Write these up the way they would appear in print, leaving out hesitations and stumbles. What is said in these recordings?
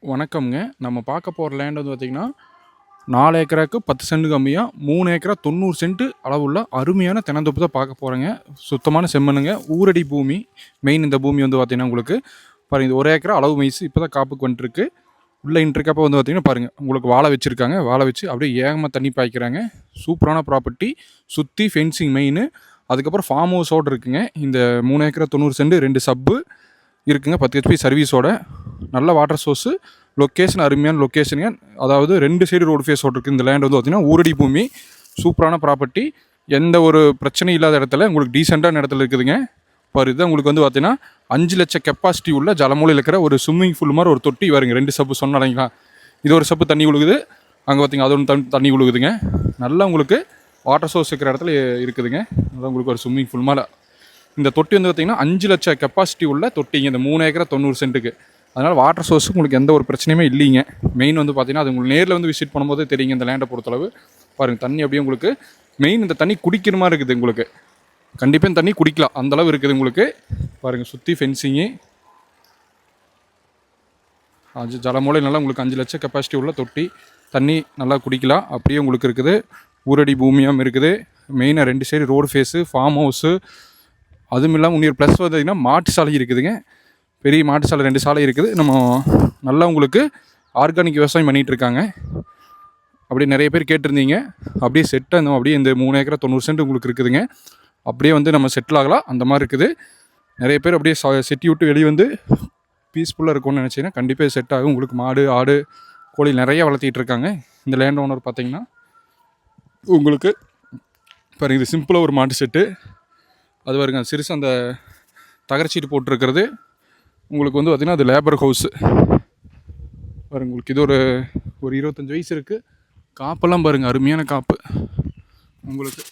வணக்கம்ங்க. நம்ம பார்க்க போகிற லேண்ட் வந்து பார்த்திங்கன்னா 4 ஏக்கராக்கு 10 சென்ட் கம்மியாக 3 ஏக்கரா 90 சென்ட் அளவுள்ள அருமையான தென்னந்தோப்பு தான் பார்க்க போகிறேங்க. சுத்தமான செம்மண்ணுங்க, ஊரடி பூமி. மெயின் இந்த பூமி வந்து பார்த்திங்கன்னா உங்களுக்கு பாருங்கள், இது 1 ஏக்கரா அளவு மைஸ் இப்போ தான் காப்புக்கு வந்துட்டுருக்கு. உள்ளே இன்ட்ருக்கப்போ வந்து பார்த்திங்கன்னா பாருங்கள், உங்களுக்கு வாழை வச்சுருக்காங்க. வாழை வச்சு அப்படியே ஏகமாக தண்ணி பாய்க்கிறாங்க. சூப்பரான ப்ராப்பர்ட்டி, சுற்றி ஃபென்சிங் மெயின், அதுக்கப்புறம் ஃபார்ம் ஹவுஸோடு இருக்குங்க. இந்த 3 ஏக்கரா 90 சென்ட் 2 சப்பு இருக்குங்க, 10 HP சர்வீஸோட. நல்ல வாட்டர் சோர்ஸு, லொக்கேஷன் அருமையான லொக்கேஷனுங்க. அதாவது 2 சைடு ரோடு ஃபேஸோடு இருக்குது. இந்த லேண்ட் வந்து பார்த்திங்கன்னா ஊரடி பூமி, சூப்பரான ப்ராப்பர்ட்டி, எந்த ஒரு பிரச்சனையும் இல்லாத இடத்துல உங்களுக்கு டீசெண்டான இடத்துல இருக்குதுங்க. பாரு, இதுதான் உங்களுக்கு வந்து பார்த்திங்கன்னா 5 லட்சம் கெப்பாசிட்டி உள்ள ஜலமூலையில் இருக்கிற ஒரு ஸ்விம்மிங் பூல் மாதிரி ஒரு தொட்டி வருங்க. 2 சப்பு சொன்னாங்களா, இது ஒரு சப்பு தண்ணி விழுகுது, அங்கே பார்த்திங்கன்னா அது ஒன்று தண்ணி விழுகுதுங்க. நல்லா உங்களுக்கு வாட்டர் சோர்ஸ் இருக்கிற இடத்துல இருக்குதுங்க. அதான் உங்களுக்கு ஒரு ஸ்விம்மிங் பூல் மேலே. இந்த தொட்டி வந்து பார்த்திங்கன்னா 5 லட்சம் கெப்பாசிட்டி உள்ள தொட்டிங்க, இந்த 3 ஏக்கரா 90 சென்ட்டுக்கு. அதனால் வாட்டர் சோர்ஸுக்கு உங்களுக்கு எந்த ஒரு பிரச்சனையுமே இல்லைங்க. மெயின் வந்து பார்த்திங்கன்னா அது உங்களுக்கு நேரில் வந்து விசிட் பண்ணும்போது தெரியுங்க. இந்த லேண்டை பொறுத்தளவு பாருங்கள், தண்ணி அப்படியே உங்களுக்கு மெயின் இந்த தண்ணி குடிக்கிற மாதிரி இருக்குது. உங்களுக்கு கண்டிப்பாக இந்த தண்ணி குடிக்கலாம், அந்தளவு இருக்குது உங்களுக்கு. பாருங்கள், சுற்றி ஃபென்சிங்கு, ஜலமூலை நல்லா உங்களுக்கு 5 லட்சம் கெப்பாசிட்டி உள்ள தொட்டி, தண்ணி நல்லா குடிக்கலாம் அப்படியே உங்களுக்கு இருக்குது. ஊரடி பூமியாகவும் இருக்குது. மெயினாக 2 side road phase, form house, அதுவும் இல்லாமல் இன்னொரு ப்ளஸ் பார்த்திங்கன்னா மாட்டு சாலை இருக்குதுங்க. பெரிய மாட்டு சாலை 2 சாலை இருக்குது. நம்ம நல்லா உங்களுக்கு ஆர்கானிக் விவசாயம் பண்ணிகிட்ருக்காங்க. அப்படியே நிறைய பேர் கேட்டிருந்தீங்க. அப்படியே செட் அந்த அப்படியே இந்த 3 ஏக்கரா 90 சென்ட் உங்களுக்கு இருக்குதுங்க. அப்படியே வந்து நம்ம செட்டில் ஆகலாம், அந்த மாதிரி இருக்குது. நிறைய பேர் அப்படியே செட்டி விட்டு வெளியே வந்து பீஸ்ஃபுல்லாக இருக்கும்னு நினச்சிங்கன்னா கண்டிப்பாக செட் ஆகும். உங்களுக்கு மாடு, ஆடு, கோழி நிறையா வளர்த்திட்டு இருக்காங்க. இந்த லேண்ட் ஓனர் பார்த்திங்கன்னா உங்களுக்கு பாருங்கள், இது சிம்பிளாக ஒரு மாட்டு செட்டு. அது வருங்க சிறுசு அந்த தகரச்சீட்டு போட்டிருக்கிறது உங்களுக்கு வந்து பார்த்திங்கன்னா அது லேபர் ஹவுஸு பாருங்கள். உங்களுக்கு இது ஒரு 25 வயசு இருக்குது. காப்பெல்லாம் பாருங்கள், அருமையான காப்பு, உங்களுக்கு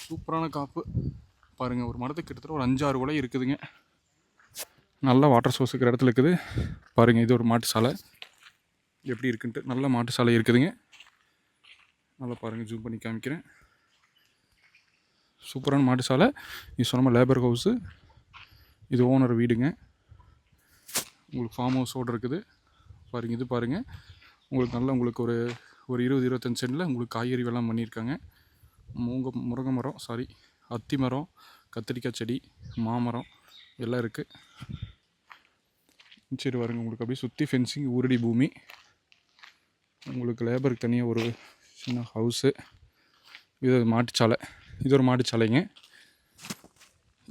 சூப்பரான காப்பு பாருங்கள். ஒரு மரத்துக்கு கிட்டத்தட்ட ஒரு 5-6 குலை இருக்குதுங்க. நல்ல வாட்டர் சோர்ஸ் இருக்கிற இடத்துல இருக்குது பாருங்கள். இது ஒரு மாட்டு சாலை எப்படி இருக்குன்ட்டு, நல்ல மாட்டு சாலை இருக்குதுங்க. நல்லா பாருங்கள், ஜூம் பண்ணி காமிக்கிறேன். சூப்பரான மாட்டு சாலை. இது சொன்ன லேபர் ஹவுஸு, இது ஓனர் வீடுங்க. உங்களுக்கு ஃபார்ம் ஹவுஸோடு இருக்குது பாருங்கள். இது பாருங்கள், உங்களுக்கு நல்லா உங்களுக்கு ஒரு 20-25 சென்டில் உங்களுக்கு காய்கறி வெள்ளாம் பண்ணியிருக்காங்க. முருங்கை மரம், அத்தி மரம், கத்திரிக்காய் செடி, மாமரம் எல்லாம் இருக்குது. சரி வருங்க, உங்களுக்கு அப்படியே சுற்றி ஃபென்சிங், ஊரடி பூமி, உங்களுக்கு லேபருக்கு தனியாக ஒரு சின்ன ஹவுஸு. இது மாட்டுச்சாலை, இது ஒரு மாட்டுச்சாலைங்க.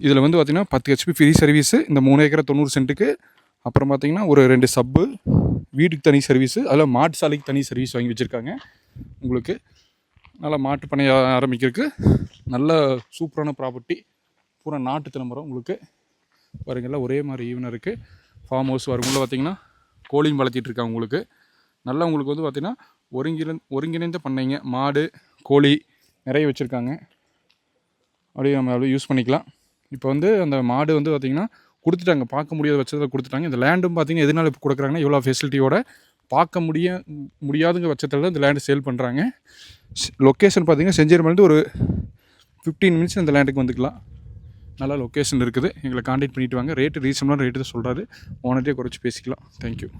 இதில் வந்து பார்த்திங்கன்னா 10 HP ஃப்ரீ சர்வீஸு இந்த 3 ஏக்கரா 90 சென்ட்டுக்கு. அப்புறம் பார்த்திங்கன்னா ஒரு 2 சப்பு, வீட்டுக்கு தனி சர்வீஸு, அதில் மாட்டு சாலைக்கு தனி சர்வீஸ் வாங்கி வச்சுருக்காங்க. உங்களுக்கு நல்லா மாட்டு பண்ணை ஆரம்பிக்கிறதுக்கு நல்ல சூப்பரான ப்ராப்பர்ட்டி. பூரா நாட்டு தினமரம் உங்களுக்கு பாருங்கள்லாம் ஒரே மாதிரி ஈவனாக இருக்குது. ஃபார்ம் ஹவுஸ் வரும்போது பார்த்திங்கன்னா கோழியும் வளர்த்திட்டு இருக்காங்க. உங்களுக்கு நல்லா உங்களுக்கு வந்து பார்த்திங்கன்னா ஒருங்கிணைந்த பண்ணைங்க, மாடு, கோழி நிறைய வச்சுருக்காங்க. அப்படியே நம்ம அப்படியே யூஸ் பண்ணிக்கலாம். இப்போ வந்து அந்த மாடு வந்து பார்த்திங்கன்னா கொடுத்துட்டாங்க, பார்க்க முடியாத பட்சத்தில் கொடுத்துட்டாங்க. இந்த லேண்டும் பார்த்திங்கன்னா எதனால் இப்போ கொடுக்குறாங்கன்னா இவ்வளோ ஃபெசிலிட்டியோட பார்க்க முடியாதுங்க பட்சத்தில் தான் இந்த லேண்டு சேல் பண்ணுறாங்க. லொக்கேஷன் பார்த்திங்கன்னா செஞ்சேரிமலேருந்து ஒரு 15 மினிட்ஸ் இந்த லேண்டுக்கு வந்துக்கலாம். நல்லா லொக்கேஷன் இருக்குது. எங்களை கான்டாக்ட் பண்ணிவிட்டு வாங்க. ரேட்டு ரீசனபிளான ரேட்டு தான் சொல்கிறாரு. ஓனர்ட்டே குறைச்சி பேசிக்கலாம். தேங்க்யூ.